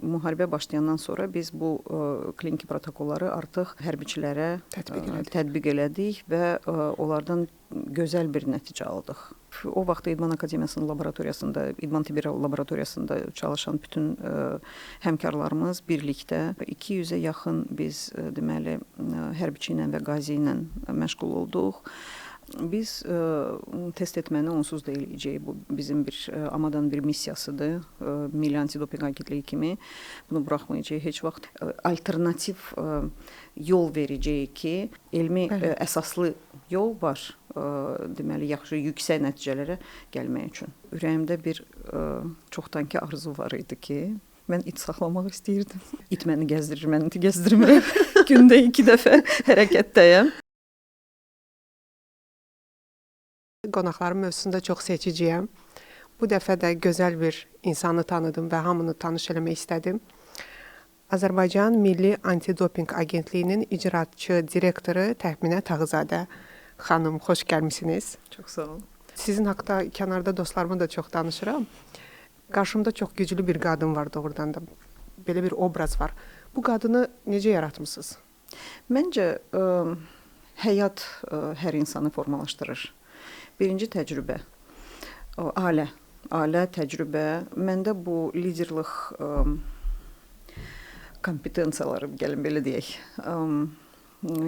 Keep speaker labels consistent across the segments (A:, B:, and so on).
A: müharibə başlayandan sonra biz bu kliniki protokolları artıq hərbiçilərə tətbiq elədik və onlardan gözəl bir nəticə aldıq. O vaxt İdman Akademiyasının laboratoriyasında, İdman Tibbi laboratoriyasında çalışan bütün həmkarlarımız birlikdə 200-ə yaxın biz deməli hərbiçi ilə və qazi ilə məşğul olduq. Biz test etməni onsuz da eləyəcəyik. Bu bizim bir amadan bir missiyasıdır. Milli Antidoping Agentliyi kimi bunu buraxmayacağıq heç vaxt. Alternativ yol verəcəyik ki, elmi əsaslı yol var. Deməli, yaxşı, yüksək nəticələrə gəlmək üçün. Ürəyimdə bir çoxdankı arzu var idi ki, mən it saxlamaq istəyirdim. İt məni gəzdirir, mən iti gəzdirmirəm. Gündə 2 dəfə hərəkətdəyəm.
B: Qonaqlarım mövzusunda çox seçiciyəm. Bu dəfə də gözəl bir insanı tanıdım və hamını tanış eləmək istədim. Azərbaycan Milli Antidoping Agentliyinin icraçı direktoru Təxminə Tağızadə xanım, xoş gəlmisiniz.
A: Çox sağ olun.
B: Sizin haqqda kənarda dostlarıma da çox danışıram. Qarşımda çox güclü bir qadın var doğrudan da. Belə bir obraz var. Bu qadını necə yaratmısınız?
A: Məncə həyat hər insanı formalaşdırır. Birinci təcrübə, ailə təcrübə. Məndə bu liderlik kompetensiyaları, gəlin belə deyək,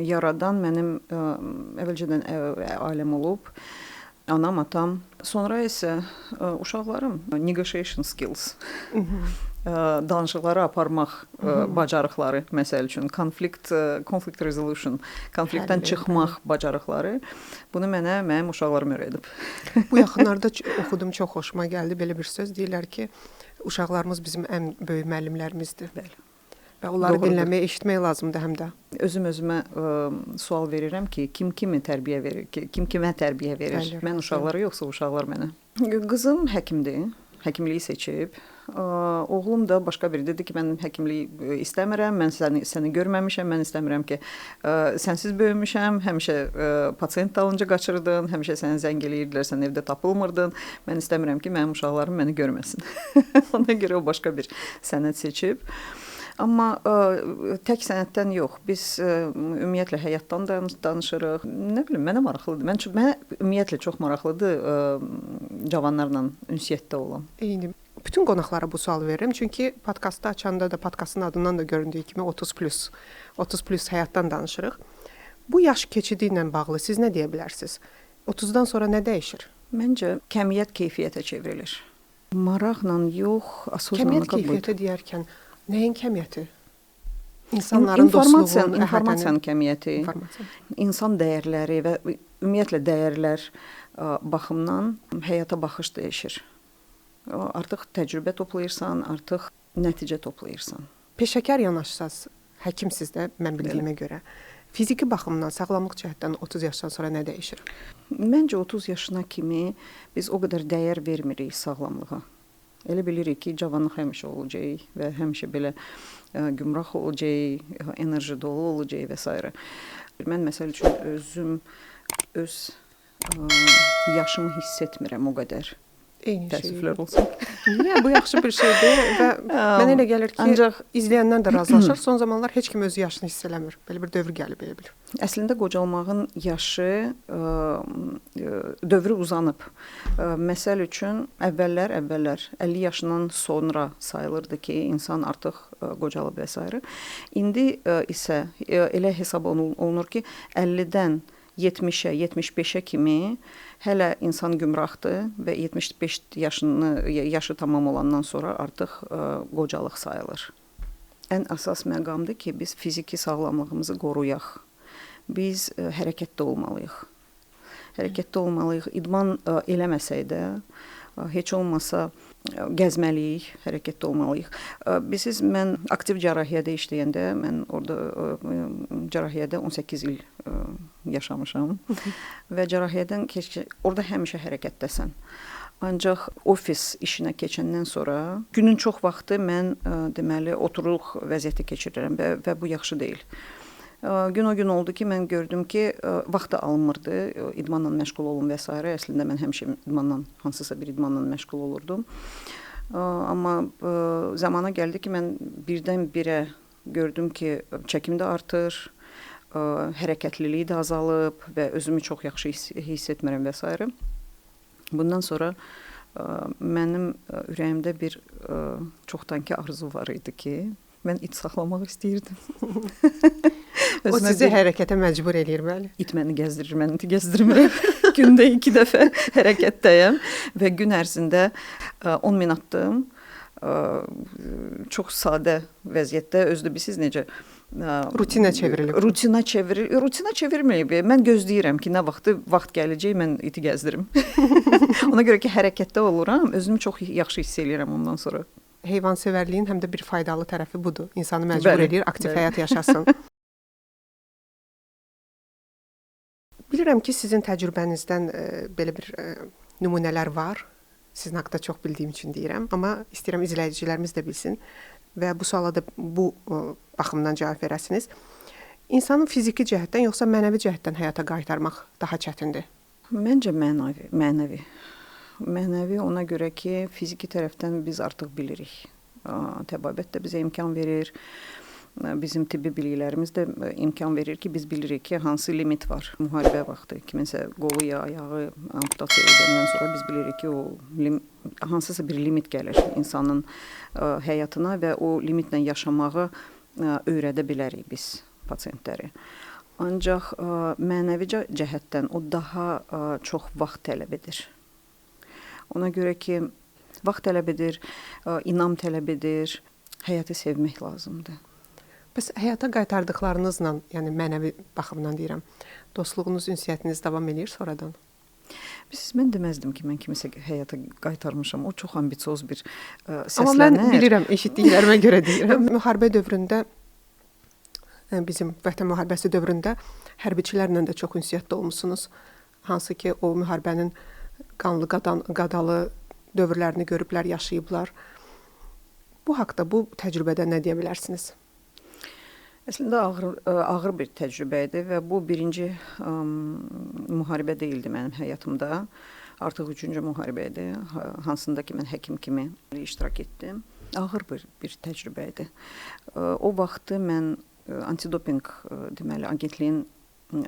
A: yaradan mənim əvvəlcədən ailəm olub, anam, atam. Sonra isə uşaqlarım, negotiation skills, danışıqları aparmaq bacarıqları, məsəl üçün, conflict resolution, konfliktdən çıxmaq bacarıqları. Bunu mənim uşaqlarım öyrədib.
B: Bu yaxınlarda oxudum, çox xoşuma gəldi. Belə bir söz deyirlər ki, uşaqlarımız bizim ən böyük müəllimlərimizdir.
A: Bəli.
B: Və onları dinləmək, eşitmək lazımdır həm də.
A: Özümə sual verirəm ki, kim kimə tərbiyə verir?
B: Bəli,
A: Mən uşaqlara yoxsa uşaqlar mənə? Qızım həkimdir, həkimliyi seçib. Oğlum da başqa biri dedi ki, mən həkimliyi istəmirəm, mən səni görməmişəm, mən istəmirəm ki, sənsiz böyümüşəm, həmişə pasiyent dalınca qaçırdın, həmişə səni zəng eləyirdilər, sən evdə tapılmırdın. Mən istəmirəm ki, mənim uşaqlarım məni görməsin. Ona görə o başqa bir sənət seçib. Amma tək sənətdən yox, biz ümumiyyətlə həyatdan danışırıq. Nə bilim, mənə maraqlıdır. Mənə ümumiyyətlə çox maraqlıdır cavanlarla ünsiyyətdə olan.
B: Eyni. Bütün qonaqlara bu sual verirəm. Çünki podkastı açanda da, podkastın adından da göründüyü kimi 30+ həyatdan danışırıq. Bu yaş keçidi ilə bağlı siz nə deyə bilərsiniz? 30-dan sonra nə dəyişir?
A: Məncə, kəmiyyət keyfiyyətə çevrilir. Maraqla yox,
B: kəmiyyət keyfiyyətə deyərkən nəyin kəmiyyəti? İnsanların dostluğunun,
A: informasiyanın kəmiyyəti, insan dəyərləri və ümumiyyətlə dəyərlər baxımdan həyata baxış dəyişir. Artıq təcrübə toplayırsan, artıq nəticə toplayırsan.
B: Peşəkar yanaşsaz, həkimsiz də mən bildiyimə görə. Fiziki baxımdan, sağlamlıq cəhətdən 30 yaşdan sonra nə dəyişir?
A: Məncə 30 yaşına kimi biz o qədər dəyər vermirik sağlamlığa. Elə bilirik ki, cavanlıq həmişə olacaq və həmişə belə gümrah olacaq, enerji dolu olacaq və s. Mən məsəl üçün öz yaşımı hiss etmirəm o qədər.
B: Eyni şey.
A: Təəssüflər olsun.
B: Niyə? Bu yaxşı bir şeydir və mənə elə gəlir ki, ancaq izləyənlər də razılaşır. Son zamanlar heç kim öz yaşını hiss eləmir. Belə bir dövr gəlib, belə bir.
A: Əslində qocalmağın yaşı dövrü uzanıb. Məsəl üçün əvvəllər 50 yaşından sonra sayılırdı ki, insan artıq qocalıb və s. İndi isə elə hesab olunur ki, 50-dən 70-ə, 75-ə kimi hələ insan gümrahdır və 75 yaşı tamam olandan sonra artıq qocalıq sayılır. Ən əsas məqamdır ki, biz fiziki sağlamlığımızı qoruyaq. Biz hərəkətdə olmalıyıq. İdman eləməsək də, heç olmasa gəzməliyik, hərəkətdə olmalıyıq. Mən aktiv cərrahiyyədə işləyəndə, mən orada cərrahiyyədə 18 il yaşamışam və cərrahiyyədən orada həmişə hərəkətdəsən. Ancaq ofis işinə keçəndən sonra günün çox vaxtı mən deməli oturuq vəziyyəti keçirirəm və bu yaxşı deyil. Gün o gün oldu ki, mən gördüm ki, vaxtı alınmırdı, idmanla məşğul olun və s. Əslində mən həmişə hansısa bir idmanla məşğul olurdum. Amma zamana gəldi ki, mən birdən-birə gördüm ki, çəkim də artır, hərəkətliliyi də azalıb və özümü çox yaxşı hiss etmirəm və s. Bundan sonra mənim ürəyimdə bir çoxdankı arzu var idi ki, mən it saxlamaq istəyirdim.
B: O sizi hərəkətə məcbur eləyir, bəli.
A: İt məni gəzdirir, mən iti gəzdirmirəm. Gündə 2 dəfə hərəkətdəyəm və gün ərzində 10 min atdım. Çox sadə vəziyyətdə, özdə bilirsiniz necə
B: rutinə çevrilib.
A: Rutinə çevrilməyib. Mən gözləyirəm ki, nə vaxt gələcək mən iti gəzdirim. Ona görə ki, hərəkətdə oluram, özümü çox yaxşı hiss eləyirəm ondan sonra.
B: Heyvansevərliyin həm də bir faydalı tərəfi budur. İnsanı məcbur edir, aktiv həyat yaşasın. Bilirəm ki, sizin təcrübənizdən belə bir nümunələr var. Sizin haqqında çox bildiyim üçün deyirəm, amma istəyirəm izləyicilərimiz də bilsin və bu suala da bu baxımdan cavab verəsiniz. İnsanın fiziki cəhətdən yoxsa mənəvi cəhətdən həyata qaytarmaq daha çətindir?
A: Məncə mənəvi. Mənəvi ona görə ki, fiziki tərəfdən biz artıq bilirik. Təbabət də bizə imkan verir. Bizim tibbi biliklərimiz də imkan verir ki, biz bilirik ki, hansı limit var. Müharibə vaxtı kiminsə qolu ya ayağı amputasiya edəndən sonra biz bilirik ki, hansısa bir limit gəlir insanın həyatına və o limitlə yaşamağı öyrədə bilərik biz pasiyentləri. Ancaq mənəvi cəhətdən o daha çox vaxt tələb edir. Ona görə ki, vaxt tələb edir, inam tələb edir, həyatı sevmək lazımdır.
B: Bəs həyata qaytardıqlarınızla, yəni mənəvi baxımdan deyirəm, dostluğunuz, ünsiyyətiniz davam edir sonradan?
A: Mən deməzdim ki, mən kimisə həyata qaytarmışam. O çox ambisiyoz bir səslənər.
B: Amma mən bilirəm, eşitdiklərimə görə deyirəm. Müharibə dövründə, bizim Vətən müharibəsi dövründə hərbiçilərlə də çox ünsiyyətdə olmusunuz. Hansı ki, o müharibənin qanlı, qadalı dövrlərini görüblər, yaşayıblar. Bu haqda, bu təcrübədə nə deyə bilərsiniz?
A: Əslində ağır bir təcrübə idi və bu birinci müharibə deyildi mənim həyatımda. Artıq 3-cü müharibə idi, hansında ki, mən həkim kimi iştirak etdim. Ağır bir təcrübə idi. O vaxtı mən antidopinq deməli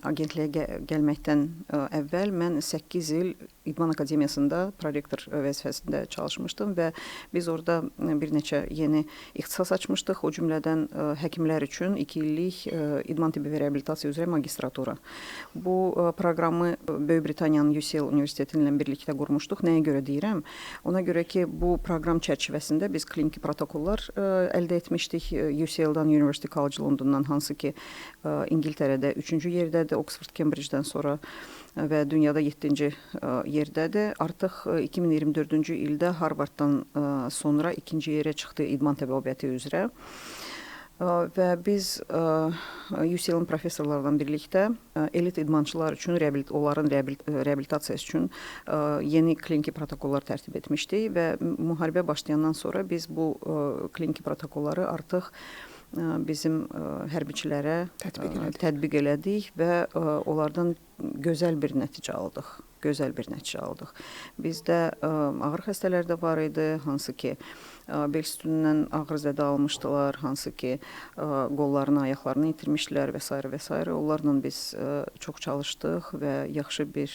A: agentliyə gəlməkdən əvvəl mən 8 il İdman Akademiyasında prorektor vəzifəsində çalışmışdım və biz orada bir neçə yeni ixtisas açmışdıq. O cümlədən həkimlər üçün 2 illik idman tibbi və reabilitasiya üzrə magistratura. Bu proqramı Böyük Britaniyanın UCL Universiteti ilə birlikdə qurmuşduq. Nəyə görə deyirəm? Ona görə ki, bu proqram çərçivəsində biz kliniki protokollar əldə etmişdik. UCL-dan University College Londondan, hansı ki İngiltərədə 3-cü yerdədir, Oxford Cambridge-dən sonra və dünyada 7-ci yerdədir. Artıq 2024-cü ildə Harvarddan sonra 2-ci yerə çıxdı idman təbiabəti üzrə. Və biz UCL-in professorlarla birlikdə elit idmançılar üçün, onların reabilitasiyası üçün yeni kliniki protokollar tərtib etmişdik və müharibə başlayandan sonra biz bu kliniki protokolları artıq bizim hərbiçilərə tətbiq elədik və onlardan gözəl bir nəticə aldıq. Bizdə ağır xəstələr də var idi, hansı ki, bel sütunundan ağır zədə almışdılar, hansı ki, qollarını, ayaqlarını itirmişdilər və s. Onlarla biz çox çalışdıq və yaxşı bir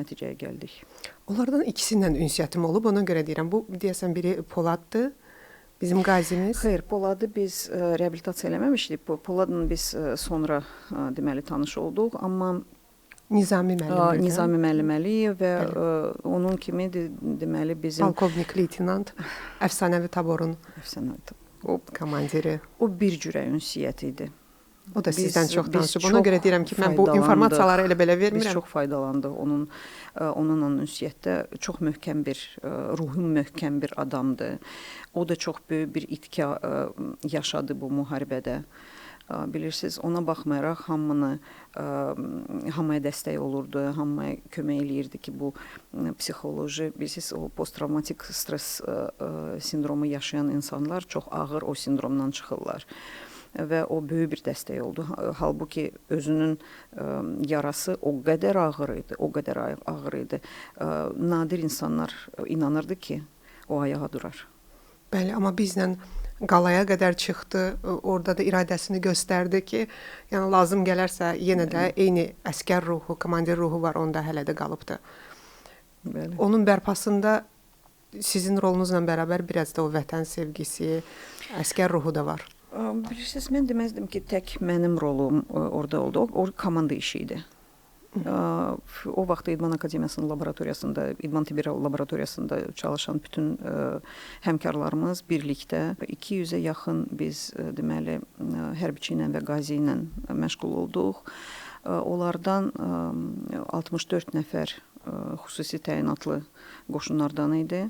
A: nəticəyə gəldik.
B: Onlardan ikisi ilə ünsiyyətim olub, ona görə deyirəm. Bu, deyəsən, biri Poladdır, bizim qazimiz.
A: Xeyr, Poladı biz reabilitasiya eləməmişdik. Poladla biz sonra deməli tanış olduq, amma
B: Nizami müəllim.
A: Nizami müəllim Əliyev və onun kimi deməli bizim
B: polkovnik leytenant əfsanəvi taborun komandiri.
A: O bir cürə ünsiyyət idi.
B: O da sizdən çox danışıb. Ona görə deyirəm ki, mən bu informasiyaları elə belə vermirəm.
A: Biz çox faydalandıq onunla ünsiyyətdə. Çox möhkəm bir, ruhum möhkəm bir adamdır. O da çox böyük bir itki yaşadı bu müharibədə. Bilirsiniz, ona baxmayaraq hamıya dəstək olurdu, hamıya kömək eləyirdi ki, bu psixoloji, bilirsiniz, o posttravmatik stres sindromu yaşayan insanlar çox ağır o sindromdan çıxırlar. Və o böyük bir dəstək oldu. Halbuki özünün yarası o qədər ağır idi. Nadir insanlar inanırdı ki, o ayağa durar.
B: Bəli, amma bizlə qalaya qədər çıxdı, orada da iradəsini göstərdi ki, yəni lazım gələrsə yenə də eyni əsgər ruhu, komandir ruhu var, onda hələ də qalıbdı.
A: Bəli.
B: Onun bərpasında sizin rolunuzla bərabər biraz da o vətən sevgisi, əsgər ruhu da var.
A: Bilirsiniz, mən deməzdim ki, tək mənim rolum orada oldu. O komanda işi idi. O vaxt İdman Akademiyasının laboratoriyasında, İdman Tibbi laboratoriyasında çalışan bütün həmkarlarımız birlikdə 200-ə yaxın biz deməli hərbiçi ilə və qazi ilə məşğul olduq. Onlardan 64 nəfər xüsusi təyinatlı qoşunlardan idi.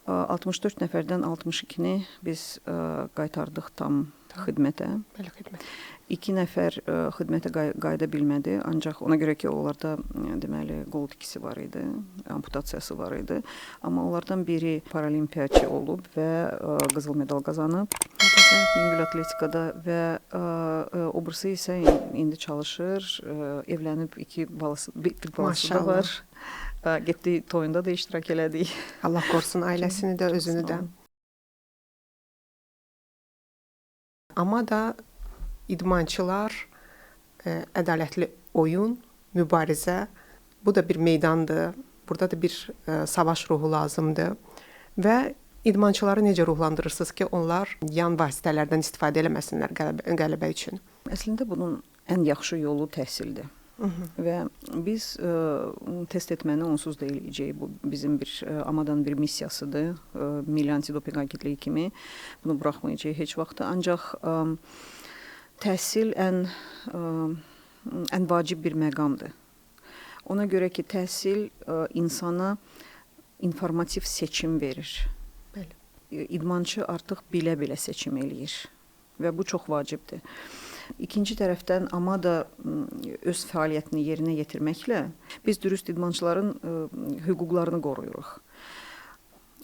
A: 64 nəfərdən 62-ni biz qaytardıq tam xidmətə.
B: Bəli, xidmət.
A: 2 nəfər xidmətə qayıda bilmədi, ancaq ona görə ki, onlarda deməli qol tikisi var idi, amputasiyası var idi. Amma onlardan biri paralimpiyaçı olub və qızıl medal qazanıb yüngül atletikada və o birisi isə indi çalışır, evlənib bir balası da var. Getdi toyunda da iştirak elədi.
B: Allah qorusun ailəsini də, özünü də. Amma da idmançılar, ədalətli oyun, mübarizə, bu da bir meydandır. Burada da bir savaş ruhu lazımdır. Və idmançıları necə ruhlandırırsınız ki, onlar yan vasitələrdən istifadə eləməsinlər qələbə üçün?
A: Əslində bunun ən yaxşı yolu təhsildir. Və biz test etməni onsuz da eləyəcəyik. Bu bizim AMADAnın bir missiyasıdır. Milli Antidopinq Agentliyi kimi bunu buraxmayacağıq heç vaxt. Ancaq təhsil ən vacib bir məqamdır. Ona görə ki, təhsil insana informativ seçim verir.
B: Bəli.
A: İdmançı artıq bilə-bilə seçim eləyir və bu çox vacibdir. İkinci tərəfdən AMADA öz fəaliyyətini yerinə yetirməklə biz dürüst idmançıların hüquqlarını qoruyuruq.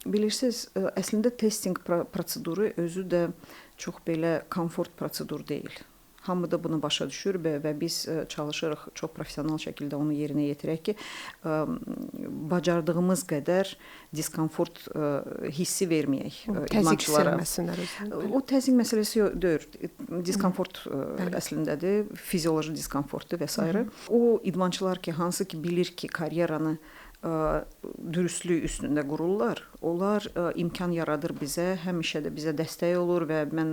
A: Bilirsiniz, əslində testing proseduru özü də çox belə komfort prosedur deyil. Hamı da bunu başa düşür və biz çalışırıq çox professional şəkildə onu yerinə yetirək ki, bacardığımız qədər diskomfort hissi verməyək idmançılara. O təzyiq məsələsi deyil, diskomfort əslindədir, fizioloji diskomfortdur və s. O idmançılar ki, hansı ki bilir ki, karyeranı dürüstlük üstündə qururlar. Onlar imkan yaradır bizə, həmişə də bizə dəstək olur və mən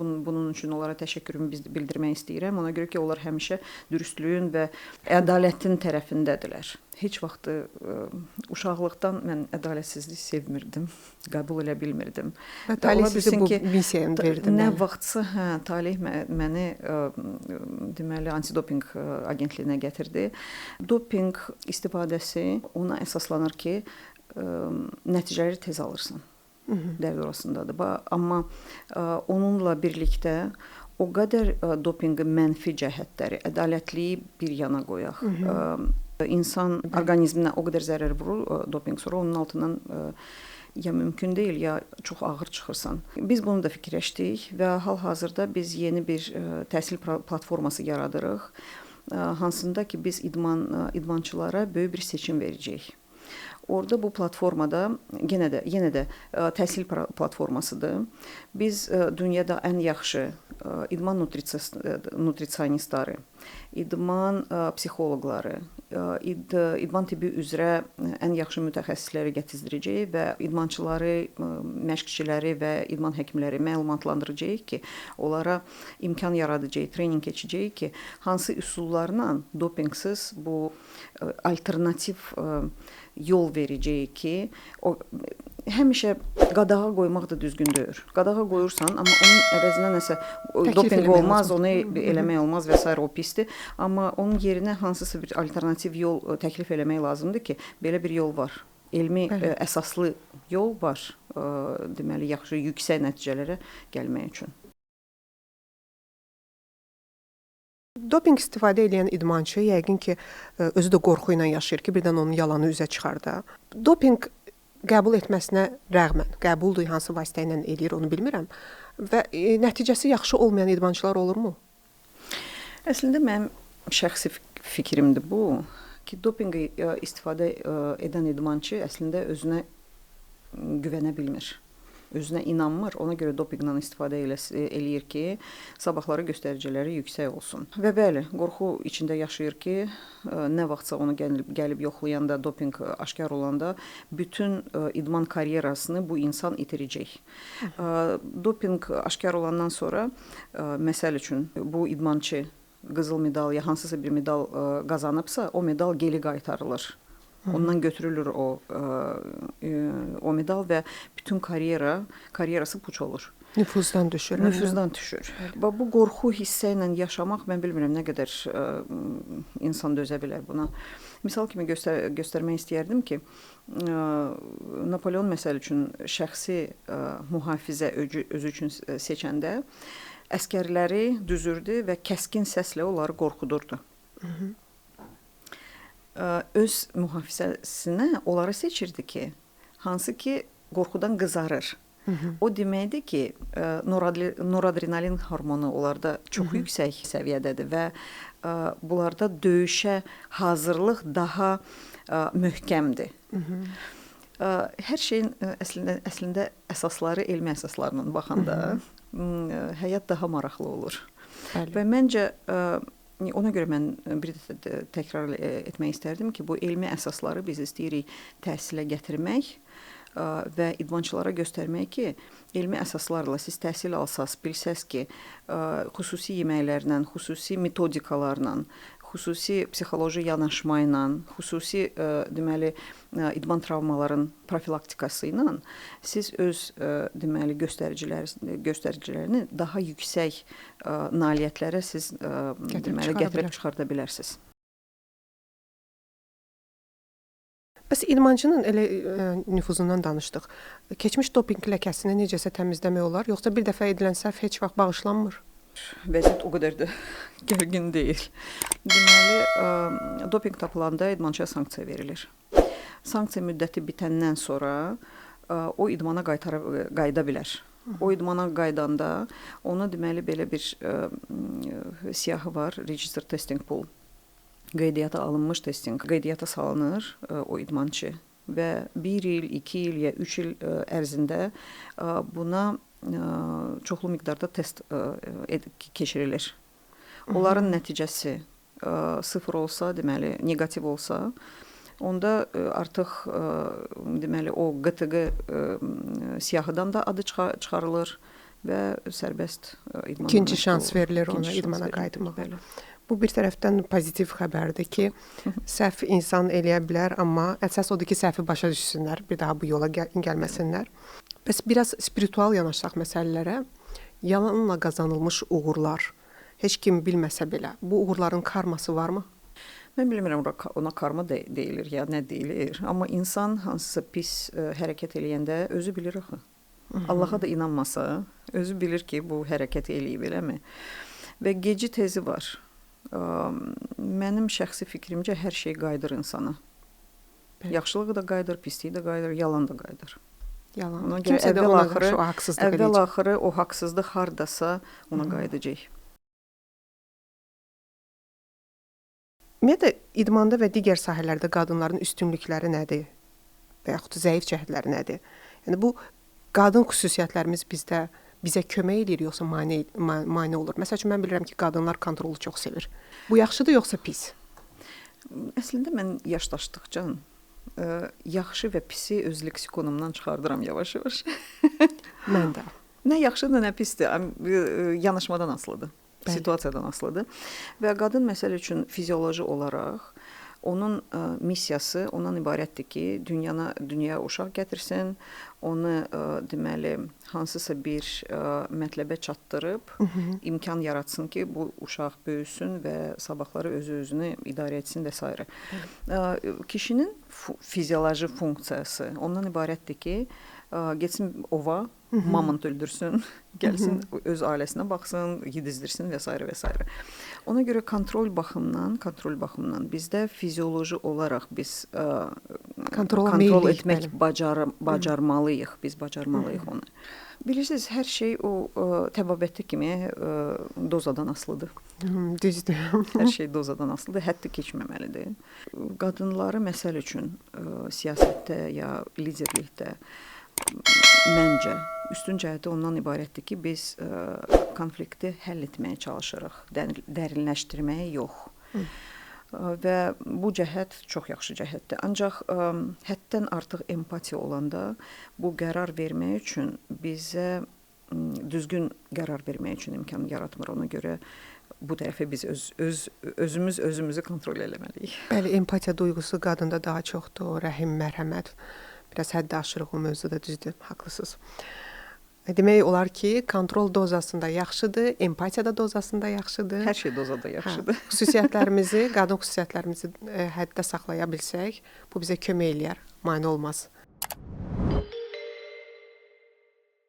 A: bunun üçün onlara təşəkkürümü bildirmək istəyirəm. Ona görə ki, onlar həmişə dürüstlüyün və ədalətin tərəfindədirlər. Heç vaxt uşaqlıqdan mən ədalətsizlik sevmirdim, qəbul elə bilmirdim.
B: Və talih sizi bu misiyanı verdi.
A: Nə vaxtsa talih məni deməli Antidopinq Agentliyinə gətirdi. Dopinq istifadəsi ona əsaslanır ki, nəticələri tez alırsan. Dəvr orasındadır. Amma onunla birlikdə o qədər dopinqin mənfi cəhətləri, ədalətliyi bir yana qoyaq. İnsan orqanizminə o qədər zərər vurur dopinq sonra onun altından ya mümkün deyil, ya çox ağır çıxırsan. Biz bunu da fikirləşdik və hal-hazırda biz yeni bir təhsil platforması yaradırıq. Hansında ki, biz idmançılara böyük bir seçim verəcəyik. Orada bu platformada yenə də təhsil platformasıdır. Biz dünyada ən yaxşı idman nutrisionistləri, idman psixoloqları, idman tibbi üzrə ən yaxşı mütəxəssisləri gətizdirəcəyik və idmançıları, məşqçiləri və idman həkimləri məlumatlandıracağıq ki, onlara imkan yaradacağıq, trening keçəcəyik ki, hansı üsullarla dopinqsiz bu alternativ yol verəcəyik ki, həmişə qadağa qoymaq da düzgün deyil. Qadağa qoyursan, amma onun əvəzinə nəsə dopinq olmaz, onu eləmək olmaz və s. o pisdir. Amma onun yerinə hansısa bir alternativ yol təklif eləmək lazımdır ki, belə bir yol var. Elmi əsaslı yol var. Deməli, yaxşı, yüksək nəticələrə gəlmək üçün.
B: Dopinq istifadə edən idmançı yəqin ki, özü də qorxu ilə yaşayır ki, birdən onun yalanı üzə çıxar da. Dopinq qəbul etməsinə rəğmən, qəbuldur, hansı vasitə ilə eləyir, onu bilmirəm. Və nəticəsi yaxşı olmayan idmançılar olurmu?
A: Əslində, mənim şəxsi fikrimdir bu, ki, dopinqi istifadə edən idmançı əslində özünə güvənə bilmir. özünə inanmır, ona görə dopinqdən istifadə eləyir ki, sabahları göstəriciləri yüksək olsun. Və bəli, qorxu içində yaşayır ki, nə vaxtsa onu gəlib yoxlayanda, dopinq aşkar olanda bütün idman karyerasını bu insan itirəcək. Dopinq aşkar olandan sonra, məsəl üçün, bu idmançı qızıl medal ya hansısa bir medal qazanıbsa, o medal geri qaytarılır. Ondan götürülür o medal və bütün karyerası puç olur.
B: Nüfuzdan düşür.
A: Nüfuzdan düşür. Və bu qorxu hissə ilə yaşamaq, mən bilmirəm nə qədər insan dözə bilər buna. Misal kimi göstərmək istəyərdim ki, Napoleon məsəl üçün şəxsi mühafizə özü üçün seçəndə əskərləri düzürdü və kəskin səslə onları qorxudurdu. Öz mühafizəsinə onları seçirdi ki, hansı ki qorxudan qızarır. O deməkdir ki, noradrenalin hormonu onlarda çox yüksək səviyyədədir və bunlarda döyüşə hazırlıq daha möhkəmdir. Hər şeyin əslində əsasları elmi əsaslarla baxanda həyat daha maraqlı olur. Və məncə ona görə mən bir də təkrar etmək istərdim ki, bu elmi əsasları biz istəyirik təhsilə gətirmək və idmançılara göstərmək ki, elmi əsaslarla siz təhsil alsaz, bilsəz ki, xüsusi yeməklərlə, xüsusi metodikalarla, xüsusi psixoloji yanaşma ilə, xüsusi deməli idman travmaların profilaktikası ilə siz öz deməli göstəricilərini daha yüksək nailiyyətlərə siz deməli gətirib çıxarda bilərsiniz.
B: Bəs idmançının elə nüfuzundan danışdıq. Keçmiş dopinq ləkəsini necəsə təmizləmək olar, yoxsa bir dəfə edilən səhv heç vaxt bağışlanmır?
A: Vəziyyət o qədər də gərgin deyil. Deməli, dopinq tapılanda idmançıya sanksiya verilir. Sanksiya müddəti bitəndən sonra o idmana qayıda bilər. O idmana qaydanda ona deməli belə bir siyahı var, Register Testing Pool. Qeydiyyata alınmış testing, qeydiyyata salınır o idmançı və 1 il, 2 il ya 3 il ərzində buna çoxlu miqdarda test keçirilir. Onların nəticəsi 0 olsa, deməli, negativ olsa, onda artıq deməli o QTQ siyahıdan da adı çıxarılır və sərbəst idmana.
B: İkinci şans verilir ona idmana qayıtmağa. Bu bir tərəfdən pozitiv xəbərdir ki, səhv insan eləyə bilər, amma əsas odur ki, səhvi başa düşsünlər, bir daha bu yola gəlməsinlər. Bəs biraz spiritual yanaşsaq məsələlərə, yalanla qazanılmış uğurlar, heç kim bilməsə belə, bu uğurların karması varmı?
A: Mən bilmirəm, ona karma deyilir ya nə deyilir, amma insan hansısa pis hərəkət eləyəndə özü bilir axı. Allaha da inanmasa, özü bilir ki, bu hərəkət eləyib, eləmi? Və geci tezi var. Mənim şəxsi fikrimcə hər şey qayıdır insana. Yaxşılığı da qayıdır, pisliyi də qayıdır, yalan da qayıdır.
B: Yalan. Kimsə də ona qarşı o haqsızlıq eləyəcək.
A: Əvvəl-axırı o haqsızlıq hardasa ona qayıdacaq.
B: Ümumiyyətlə, idmanda və digər sahələrdə qadınların üstünlükləri nədir? Və yaxud zəif cəhətləri nədir? Yəni, bu qadın xüsusiyyətlərimiz bizə kömək edir, yoxsa mane olur? Məsəl üçün, mən bilirəm ki, qadınlar kontrolu çox sevir. Bu yaxşıdır, yoxsa pis?
A: Əslində, mən yaşlaşdıqca yaxşı və pisi öz leksikonumdan çıxardıram yavaş-yavaş.
B: Mən də.
A: Nə yaxşıdır, nə pisdir, yanaşmadan asılıdır, situasiyadan asılıdır. Və qadın məsəl üçün fizioloji olaraq onun missiyası ondan ibarətdir ki, dünyaya uşaq gətirsin, onu deməli hansısa bir mətləbə çatdırıb, imkan yaratsın ki, bu uşaq böyüsün və sabahları özünü idarə etsin və s. Kişinin fizioloji funksiyası ondan ibarətdir ki, getsin ova, mamont öldürsün, gəlsin öz ailəsinə baxsın, yedizdirsin və s. və s. Ona görə kontrol baxımından bizdə fizioloji olaraq biz kontrol etmək bacarmalıyıq, biz bacarmalıyıq onu. Bilirsiniz, hər şey o təbabətli kimi dozadan asılıdır.
B: Düzdür.
A: Hər şey dozadan asılıdır, həddi keçməməlidir. Qadınları məsəl üçün siyasətdə ya liderlikdə məncə üstün cəhəti ondan ibarətdir ki, biz konflikti həll etməyə çalışırıq, dərinləşdirməyə yox. Və bu cəhət çox yaxşı cəhətdir. Ancaq həddən artıq empatiya olanda bu qərar vermək üçün bizə düzgün qərar vermək üçün imkan yaratmır. Ona görə bu tərəfə biz özümüzü kontrol eləməliyik.
B: Bəli, empatiya duyğusu qadında daha çoxdur, rəhim, mərhəmət. Biraz həddi aşırıq o mövzuda, düzdür, haqlısınız. Demək olar ki, kontrol dozasında yaxşıdır, empatiya da dozasında yaxşıdır.
A: Hər şey dozada yaxşıdır.
B: Xüsusiyyətlərimizi, qadın xüsusiyyətlərimizi həddə saxlaya bilsək, bu bizə kömək eləyər, mane olmaz.